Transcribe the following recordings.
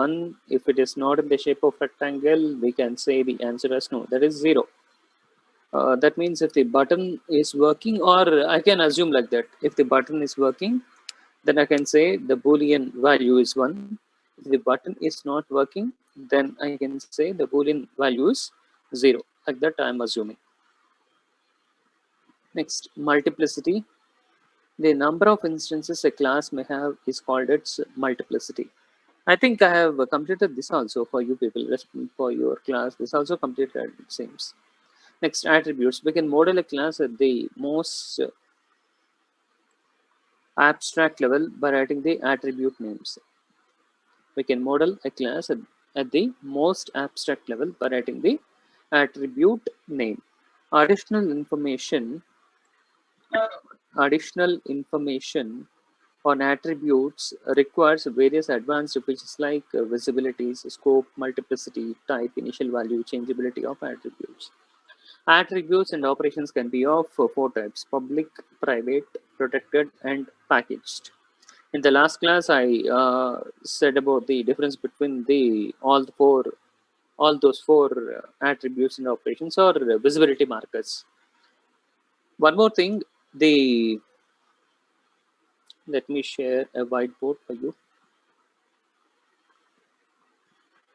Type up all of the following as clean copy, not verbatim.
1. If it is not in the shape of rectangle, we can say the answer as no. That is 0. That means if the button is working, or I can assume like that. If the button is working, then I can say the Boolean value is 1. If the button is not working, then I can say the Boolean value is 0. Like that I am assuming. Next, multiplicity. The number of instances a class may have is called its multiplicity. I think I have completed this also for you people, for your class. This also completed, it seems. Next, attributes. We can model a class at the most abstract level by writing the attribute names. We can model a class at the most abstract level by writing the attribute name. Additional information, additional information on attributes requires various advanced features like visibility, scope, multiplicity, type, initial value, changeability of attributes. Attributes and operations can be of four types: public, private, protected, and packaged. In the last class, I said about the difference between the all those four attributes and operations or visibility markers. One more thing, the let me share a whiteboard for you.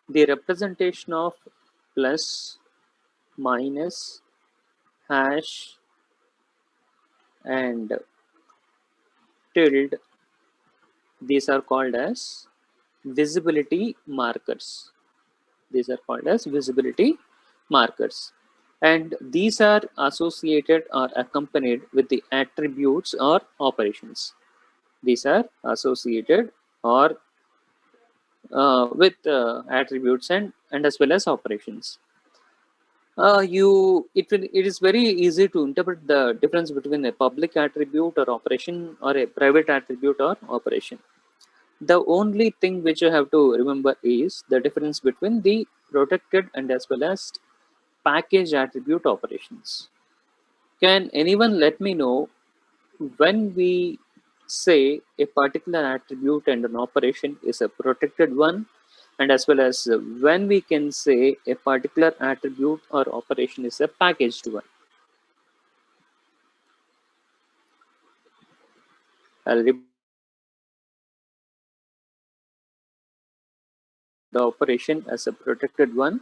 The representation of plus, minus, hash, and tilde, these are called as visibility markers. These are called as visibility markers. And these are associated or accompanied with the attributes or operations. These are associated or with attributes and as well as operations. It is very easy to interpret the difference between a public attribute or operation or a private attribute or operation. The only thing which you have to remember is the difference between the protected and as well as package attribute operations. Can anyone let me know when we say a particular attribute and an operation is a protected one, and as well as when we can say a particular attribute or operation is a packaged one? I'll repeat the operation as a protected one.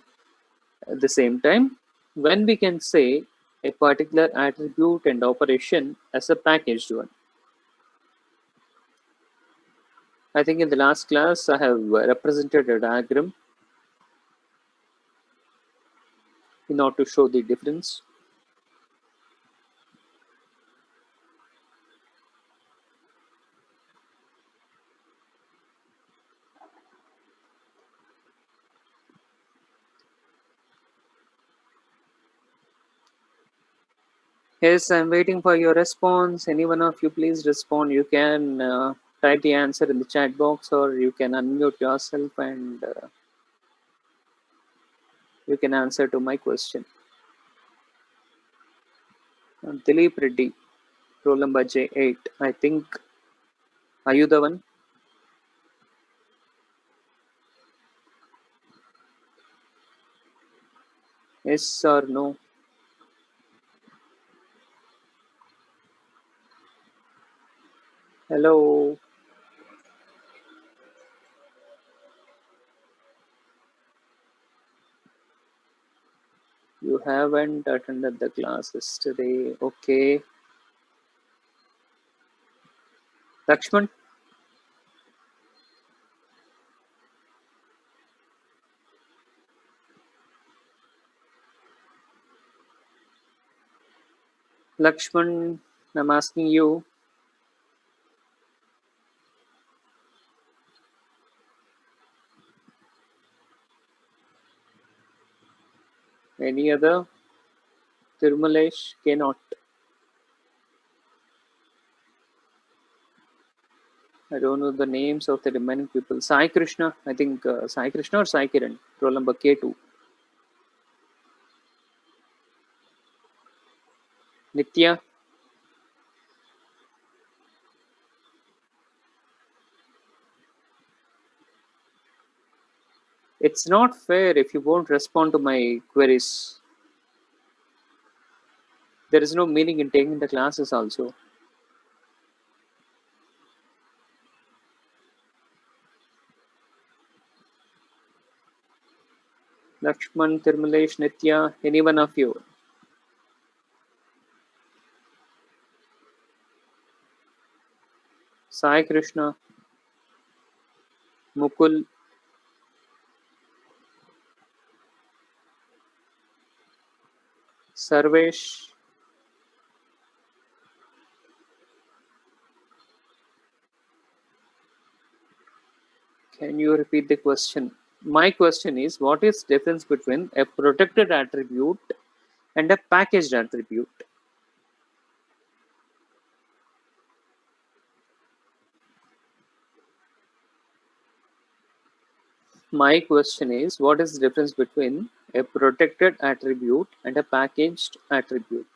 At the same time, when we can say a particular attribute and operation as a packaged one. I think in the last class I have represented a diagram in order to show the difference. Yes, I'm waiting for your response. Any one of you, please respond. You can type the answer in the chat box, or you can unmute yourself and you can answer to my question. Dilip Reddy, roll number J8. I think, are you the one? Yes or no? Hello. You haven't attended the class yesterday. Okay. Lakshman? Lakshman, I'm asking you. Any other? Tirumalesh cannot. I don't know the names of the remaining people. Sai Krishna, I think Sai Krishna or Sai Kiran, roll number K2. Nitya, It's not fair if you won't respond to my queries. There is no meaning in taking the classes also. Lakshman, Tirmalesh, Nitya, any one of you. Sai Krishna, Mukul, Sarvesh. Can you repeat the question? My question is, what is difference between a protected attribute and a packaged attribute? My question is, what is the difference between a protected attribute and a packaged attribute?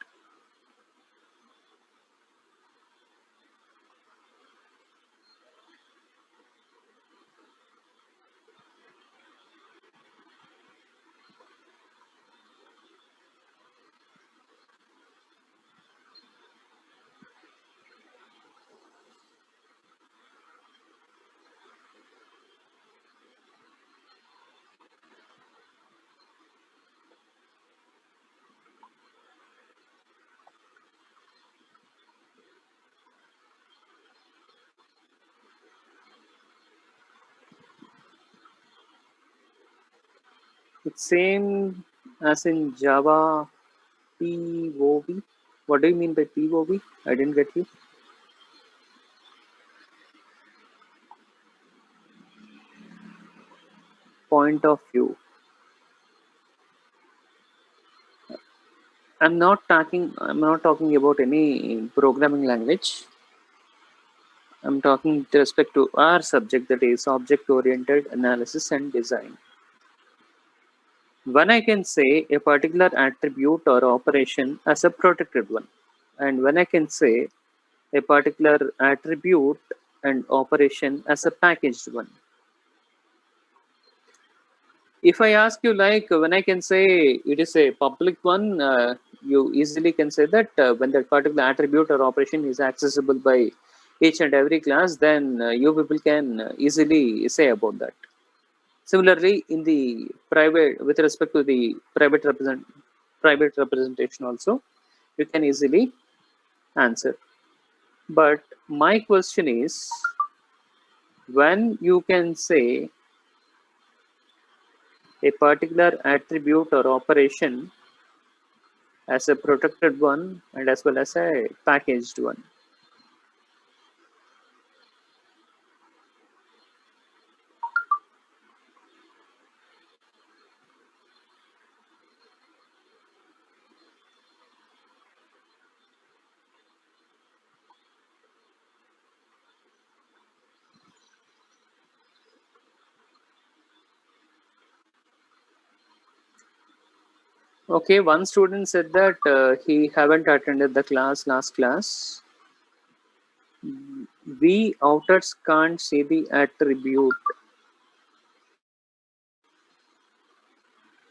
It's same as in Java POV. What do you mean by POV? I didn't get you. Point of view. I'm not talking about any programming language. I'm talking with respect to our subject, that is object oriented analysis and design. When I can say a particular attribute or operation as a protected one, and when I can say a particular attribute and operation as a packaged one. If I ask you, like, when I can say it is a public one, you easily can say that when that particular attribute or operation is accessible by each and every class, then you people can easily say about that. Similarly, in the private, with respect to the private representation also, you can easily answer. But my question is, when you can say a particular attribute or operation as a protected one and as well as a packaged one. Okay, one student said that he haven't attended the class last class. We outers can't see the attribute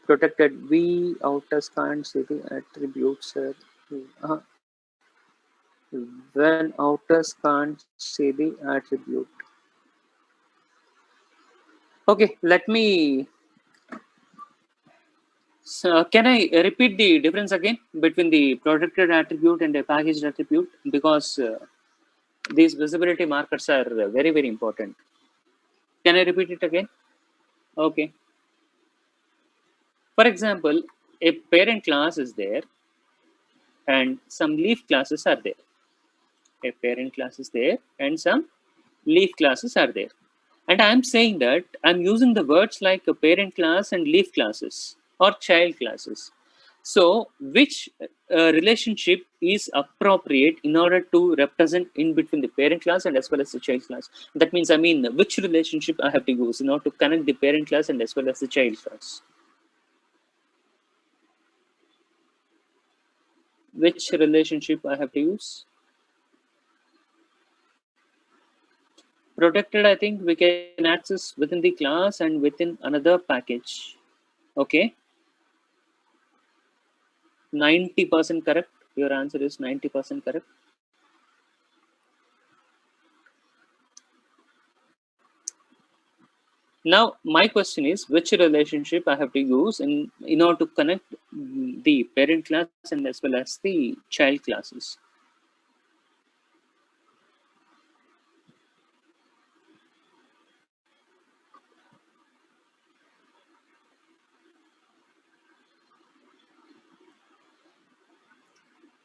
protected. We outers can't see the attribute, sir. Uh, when outers can't see the attribute. Okay, let me. So, can I repeat the difference again between the protected attribute and a packaged attribute? Because these visibility markers are very, very important. Can I repeat it again? Okay. For example, a parent class is there and some leaf classes are there. A parent class is there and some leaf classes are there. And I'm saying that I'm using the words like a parent class and leaf classes or child classes. So, which relationship is appropriate in order to represent in between the parent class and as well as the child class? That means, I mean, which relationship I have to use in order to connect the parent class and as well as the child class? Which relationship I have to use? Protected, I think we can access within the class and within another package. Okay, 90% correct. Your answer is 90% correct. Now, my question is, which relationship I have to use in order to connect the parent class and as well as the child classes?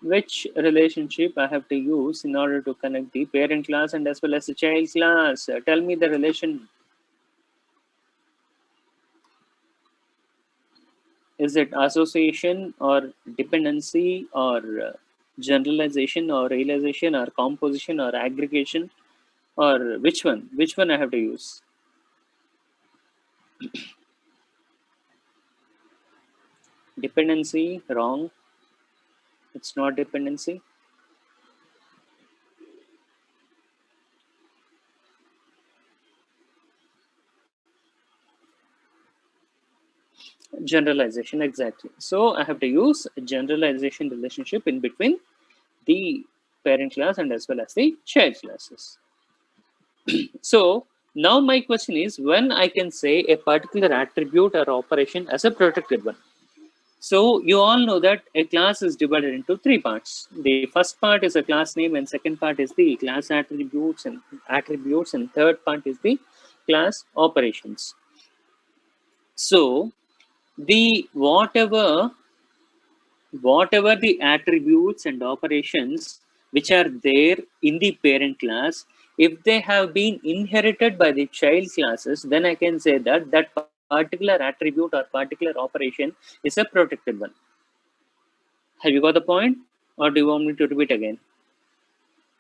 Which relationship I have to use in order to connect the parent class and as well as the child class? Tell me the relation. Is it association or dependency or generalization or realization or composition or aggregation or which one? Which one I have to use? Dependency, wrong. It's not dependency. Generalization, exactly. So I have to use a generalization relationship in between the parent class and as well as the child classes. So now my question is, when I can say a particular attribute or operation as a protected one. So you all know that a class is divided into three parts. The first part is a class name, and second part is the class attributes, and third part is the class operations. So the whatever the attributes and operations which are there in the parent class, if they have been inherited by the child classes, then I can say that that particular attribute or particular operation is a protected one. Have you got the point, or do you want me to repeat again?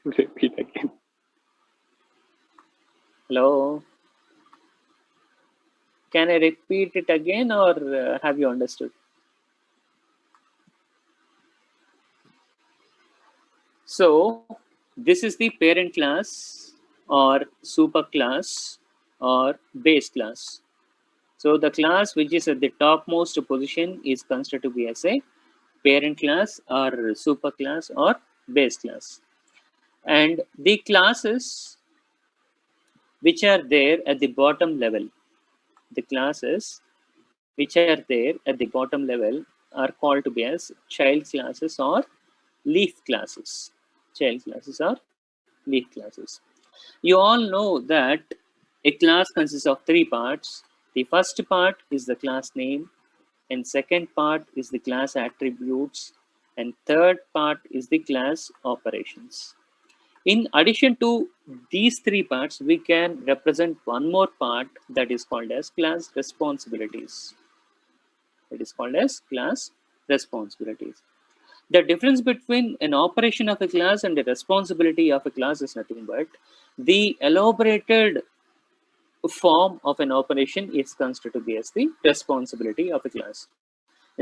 Repeat again. Hello, can I repeat it again, or have you understood? So this is the parent class or super class or base class. So the class which is at the topmost position is considered to be as a parent class or super class or base class. And the classes which are there at the bottom level, the classes which are there at the bottom level are called to be as child classes or leaf classes. Child classes or leaf classes. You all know that a class consists of three parts. The first part is the class name, and second part is the class attributes, and third part is the class operations. In addition to these three parts, we can represent one more part that is called as class responsibilities. It is called as class responsibilities. The difference between an operation of a class and the responsibility of a class is nothing but the elaborated form of an operation is considered to be as the responsibility of a class.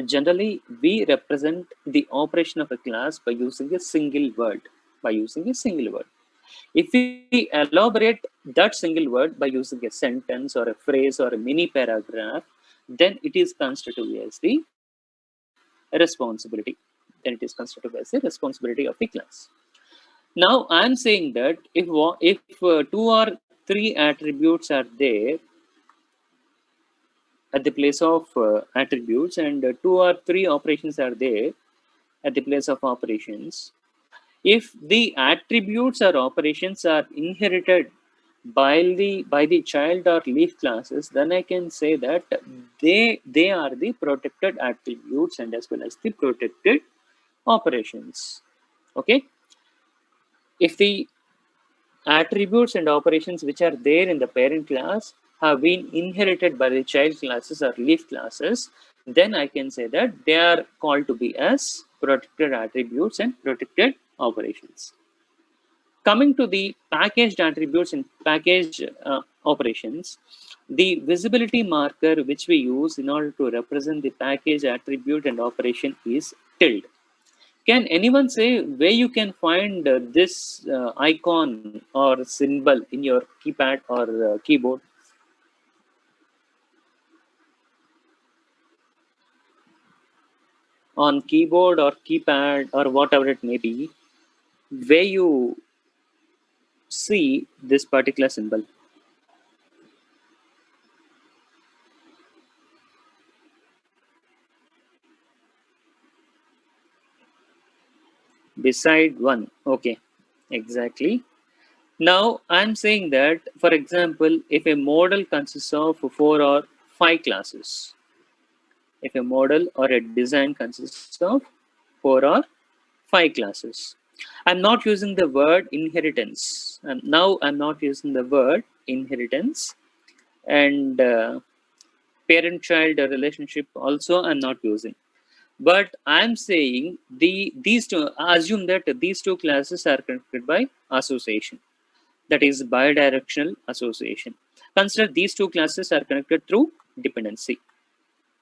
Generally, we represent the operation of a class by using a single word. By using a single word. If we elaborate that single word by using a sentence or a phrase or a mini paragraph, then it is considered to be as the responsibility. Then it is considered as the responsibility of the class. Now, I am saying that if two or three attributes are there at the place of attributes and two or three operations are there at the place of operations, if the attributes or operations are inherited by the child or leaf classes, then I can say that they are the protected attributes and as well as the protected operations. Okay, if the attributes and operations which are there in the parent class have been inherited by the child classes or leaf classes, then I can say that they are called to be as protected attributes and protected operations. Coming to the packaged attributes and packaged operations, the visibility marker which we use in order to represent the package attribute and operation is tilde. Can anyone say where you can find this icon or symbol in your keypad or keyboard? On keyboard or keypad or whatever it may be, where you see this particular symbol. Beside one. Okay, exactly. Now I'm saying that, for example, if a model consists of 4 or 5 classes, if a model or a design consists of 4 or 5 classes, I'm not using the word inheritance. Now I'm not using the word inheritance, and parent-child relationship also I'm not using. But I'm saying these two. Assume that these two classes are connected by association, that is bidirectional association. Consider these two classes are connected through dependency.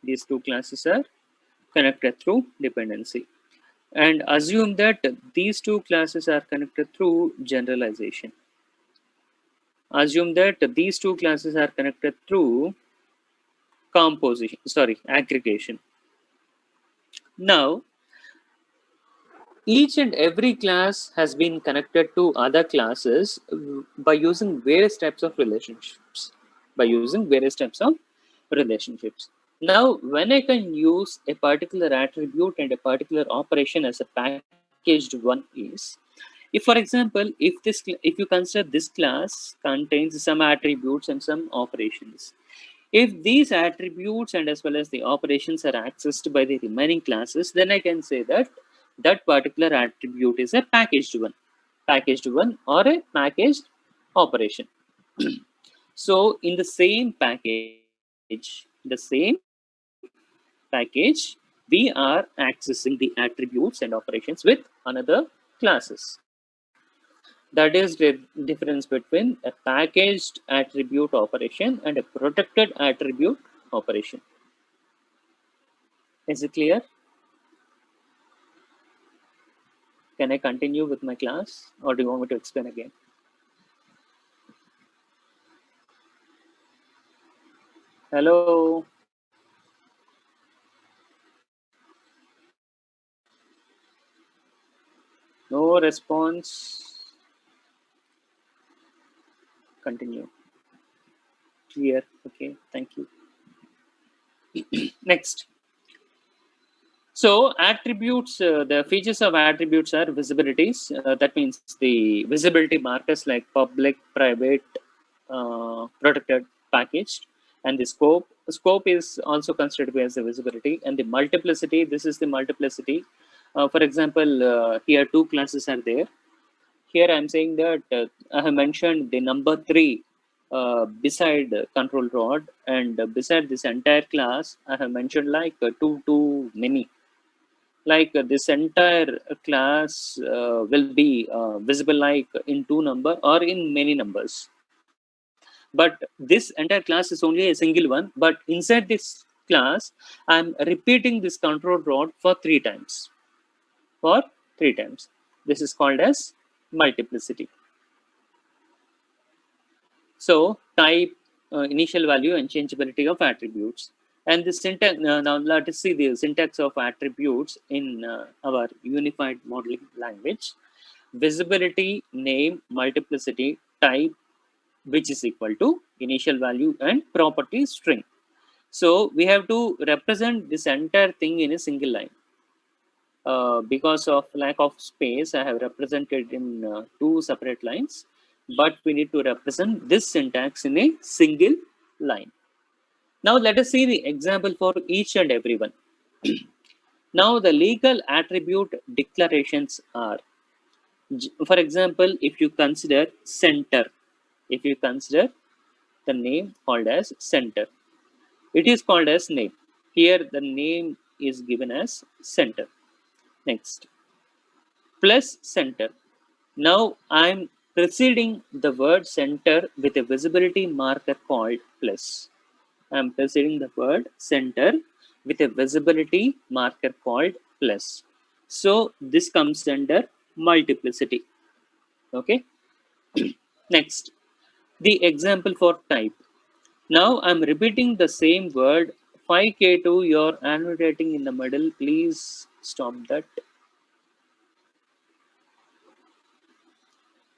These two classes are connected through dependency. And assume that these two classes are connected through generalization. Assume that these two classes are connected through aggregation. Now, each and every class has been connected to other classes by using various types of relationships. By using various types of relationships. Now, when I can use a particular attribute and a particular operation as a packaged one is, if for example, if you consider this class contains some attributes and some operations, if these attributes and as well as the operations are accessed by the remaining classes, then I can say that that particular attribute is a packaged one or a packaged operation. So in the same package, we are accessing the attributes and operations with another classes. That is the difference between a packaged attribute operation and a protected attribute operation. Is it clear? Can I continue with my class or do you want me to explain again? Hello, no response. Continue. Clear. Okay, thank you. Next. So attributes, the features of attributes are visibilities. That means the visibility markers like public, private, protected, packaged, and the scope. Scope is also considered as the visibility, and the multiplicity. This is the multiplicity. For example, here two classes are there. Here I'm saying that I have mentioned the number three beside control rod, and beside this entire class, I have mentioned like two too many, like this entire class will be visible like in two number or in many numbers, but this entire class is only a single one, but inside this class I'm repeating this control rod for three times. This is called as multiplicity. So type, initial value, and changeability of attributes. And the syntax, now let us see the syntax of attributes in our unified modeling language. Visibility, name, multiplicity, type, which is equal to initial value, and property string. So we have to represent this entire thing in a single line. Because of lack of space, I have represented in two separate lines, but we need to represent this syntax in a single line. Now let us see the example for each and every one. Now the legal attribute declarations are, for example, if you consider the name called as center, it is called as name. Here the name is given as center. Next, plus center. Now I'm preceding the word center with a visibility marker called plus. I'm preceding the word center with a visibility marker called plus. So this comes under multiplicity. Okay. Next, the example for type. Now I'm repeating the same word. 5K2, you're annotating in the middle. Please stop that.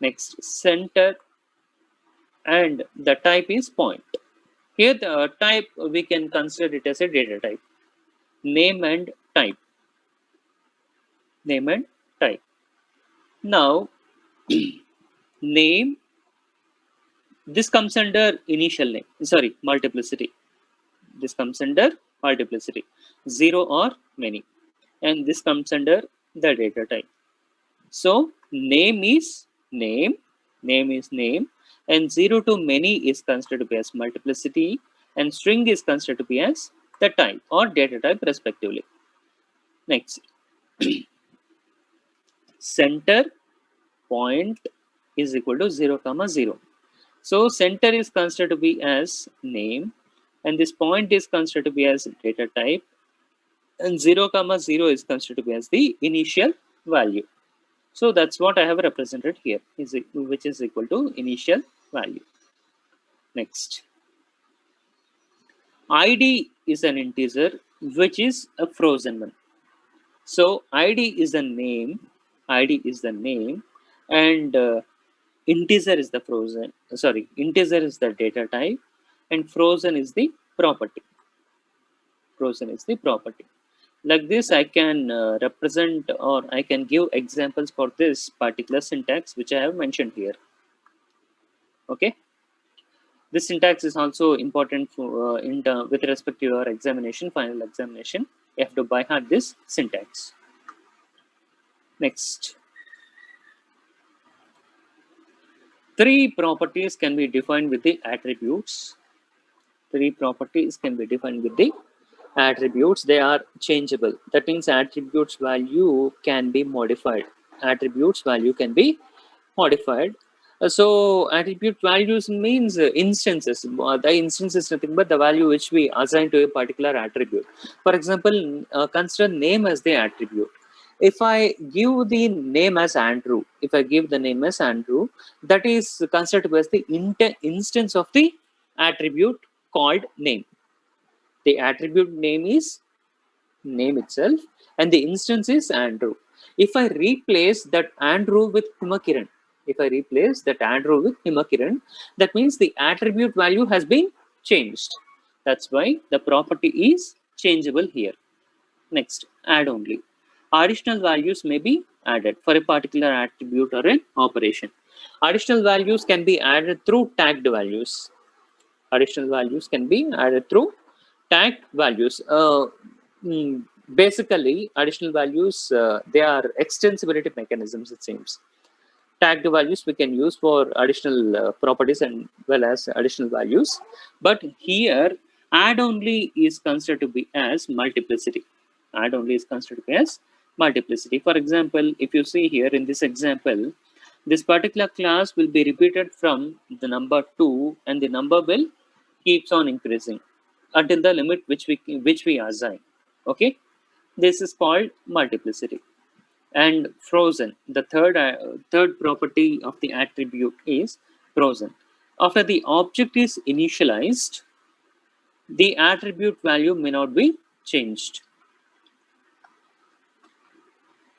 Next, center, and the type is point. Here the type, we can consider it as a data type. Name and type. Name and type. Now, name, this comes under initial name. Sorry, multiplicity. This comes under multiplicity. 0 or many. And this comes under the data type. So name is name is name, and 0 to many is considered to be as multiplicity, and string is considered to be as the type or data type respectively. Next, center point is equal to 0 comma 0. So center is considered to be as name, and this point is considered to be as data type, and 0 comma 0 is considered to be as the initial value. So that's what I have represented here, which is equal to initial value. Next, ID is an integer which is a frozen one. So ID is the name, ID is the name, and integer is the frozen. Sorry, integer is the data type, and frozen is the property. Frozen is the property. Like this, I can represent, or I can give examples for this particular syntax which I have mentioned here. Okay. This syntax is also important for, with respect to your examination, final examination. You have to by heart this syntax. Next, three properties can be defined with the attributes. Three properties can be defined with the attributes. They are changeable. That means attributes value can be modified. Attributes value can be modified. So attribute values means instances. The instance is nothing but the value which we assign to a particular attribute. For example, consider name as the attribute. If I give the name as Andrew, if I give the name as Andrew, that is considered as the instance of the attribute called name. The attribute name is name itself, and the instance is Andrew. If I replace that Andrew with Himakiran, if I replace that Andrew with Himakiran, that means the attribute value has been changed. That's why the property is changeable here. Next, add only. Additional values may be added for a particular attribute or an operation. Additional values can be added through tagged values. Additional values can be added through tagged values. Mm, Basically, additional values, they are extensibility mechanisms, it seems. Tagged values we can use for additional properties and well as additional values. But here, add only is considered to be as multiplicity. Add only is considered to be as multiplicity. For example, if you see here in this example, this particular class will be repeated from the number 2, and the number will keeps on increasing until the limit which we assign. Okay, this is called multiplicity. And frozen, the third property of the attribute is frozen. After the object is initialized, the attribute value may not be changed.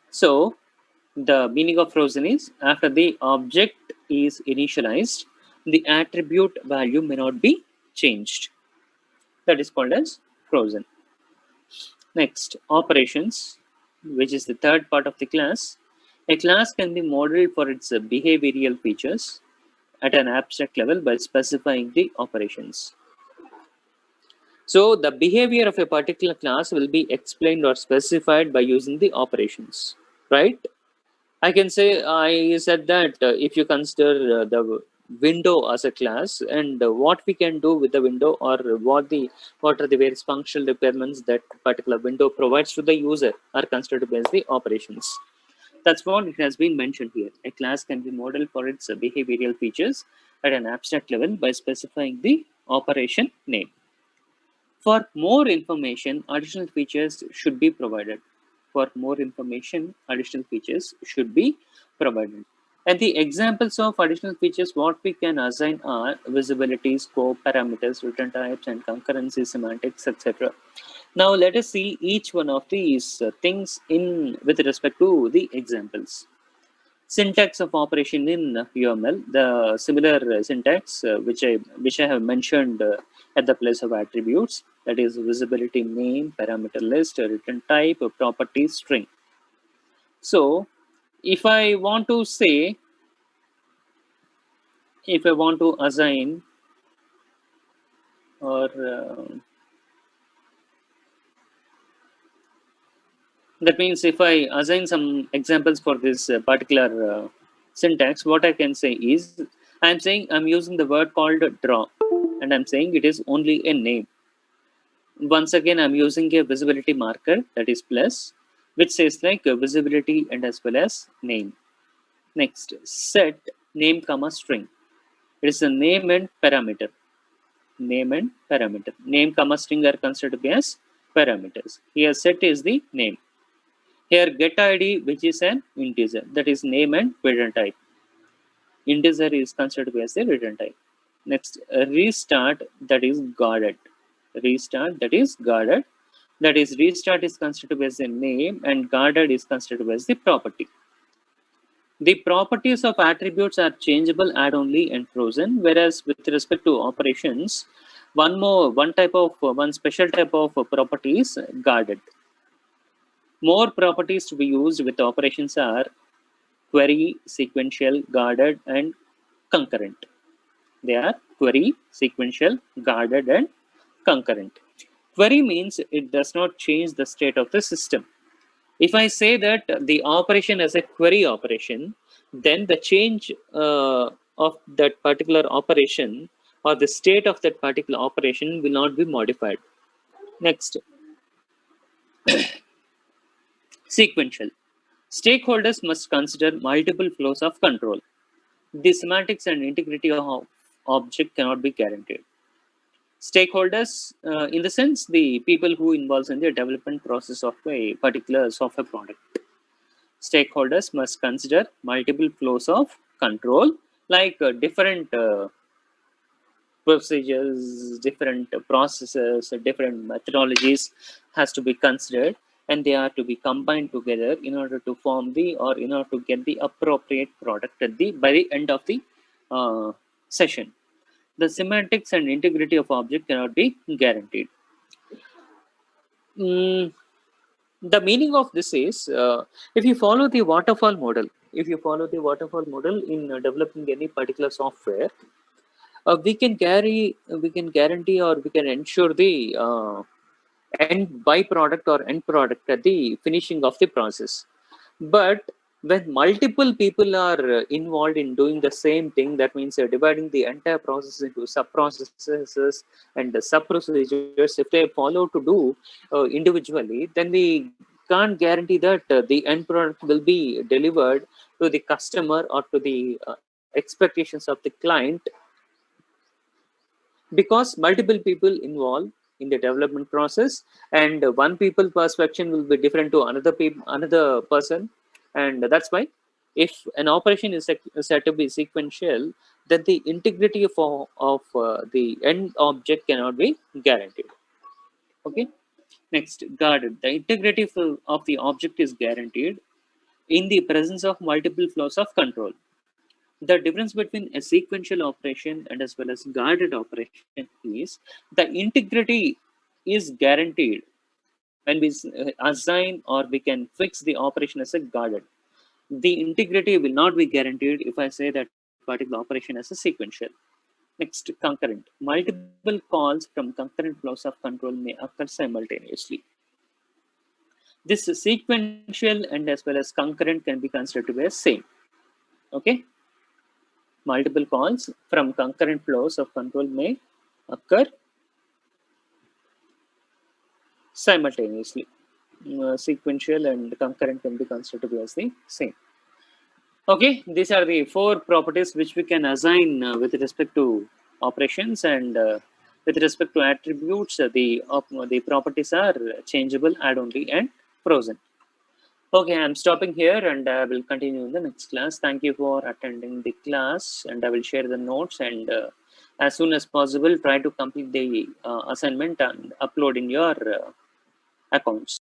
So the meaning of frozen is after the object is initialized, the attribute value may not be changed. That is called as frozen. Next, operations, which is the third part of the class. A class can be modeled for its behavioral features at an abstract level by specifying the operations. So the behavior of a particular class will be explained or specified by using the operations, right? I can say I said that if you consider the window as a class, and what we can do with the window, or what are the various functional requirements that particular window provides to the user, are considered to be as the operations. That's what it has been mentioned here. A class can be modeled for its behavioral features at an abstract level by specifying the operation name. For more information, additional features should be provided. For more information, additional features should be provided. And the examples of additional features, what we can assign are visibility, scope, parameters, return types, and concurrency, semantics, etc. Now let us see each one of these things in with respect to the examples. Syntax of operation in UML, the similar syntax which I have mentioned at the place of attributes, that is visibility, name, parameter list, return type, property, string. So if I want to say, if I want to assign or that means if I assign some examples for this particular syntax, what I can say is, I'm saying I'm using the word called draw, and I'm saying it is only a name. Once again, I'm using a visibility marker, that is plus, which says like visibility and as well as name. Next, set name comma string. It is a name and parameter. Name and parameter. Name comma string are considered to be as parameters. Here set is the name. Here get ID, which is an integer, that is name and return type. Integer is considered to be as the return type. Next, restart, that is guarded. Restart, that is guarded. That is restart is considered to be as the name and guarded is considered to be as the property. The properties of attributes are changeable, add only, and frozen. Whereas with respect to operations, one special type of property is guarded. More properties to be used with operations are query, sequential, guarded, and concurrent. They are query, sequential, guarded, and concurrent. Query means it does not change the state of the system. If I say that the operation is a query operation, then the change of that particular operation or the state of that particular operation will not be modified. Next, sequential. Stakeholders must consider multiple flows of control. The semantics and integrity of object cannot be guaranteed. Stakeholders, in the sense, the people who involves in the development process of a particular software product. Stakeholders must consider multiple flows of control, like different procedures, different processes, different methodologies has to be considered, and they are to be combined together in order to form the or in order to get the appropriate product at the by the end of the session. The semantics and integrity of object cannot be guaranteed. Mm, the meaning of this is, if you follow the waterfall model, in developing any particular software, we can guarantee or we can ensure the end byproduct or end product at the finishing of the process. But when multiple people are involved in doing the same thing, that means dividing the entire process into sub processes and the sub procedures, if they follow to do individually, then we can't guarantee that the end product will be delivered to the customer or to the expectations of the client, because multiple people involved in the development process, and one people perspective will be different to another person. And that's why if an operation is said to be sequential, then the integrity of the end object cannot be guaranteed. Okay. Next, guarded. The integrity of the object is guaranteed in the presence of multiple flows of control. The difference between a sequential operation and as well as guarded operation is the integrity is guaranteed when we assign or we can fix the operation as a guarded. The integrity will not be guaranteed if I say that particular operation as a sequential. Next, concurrent. Multiple calls from concurrent flows of control may occur simultaneously. This sequential and as well as concurrent can be considered to be the same. Okay. Multiple calls from concurrent flows of control may occur simultaneously. Sequential and concurrent can be considered to be as the same. Okay, these are the four properties which we can assign with respect to operations, and with respect to attributes, the properties are changeable, add only, and frozen. Okay, I'm stopping here and I will continue in the next class. Thank you for attending the class, and I will share the notes, and as soon as possible try to complete the assignment and upload in your accounts.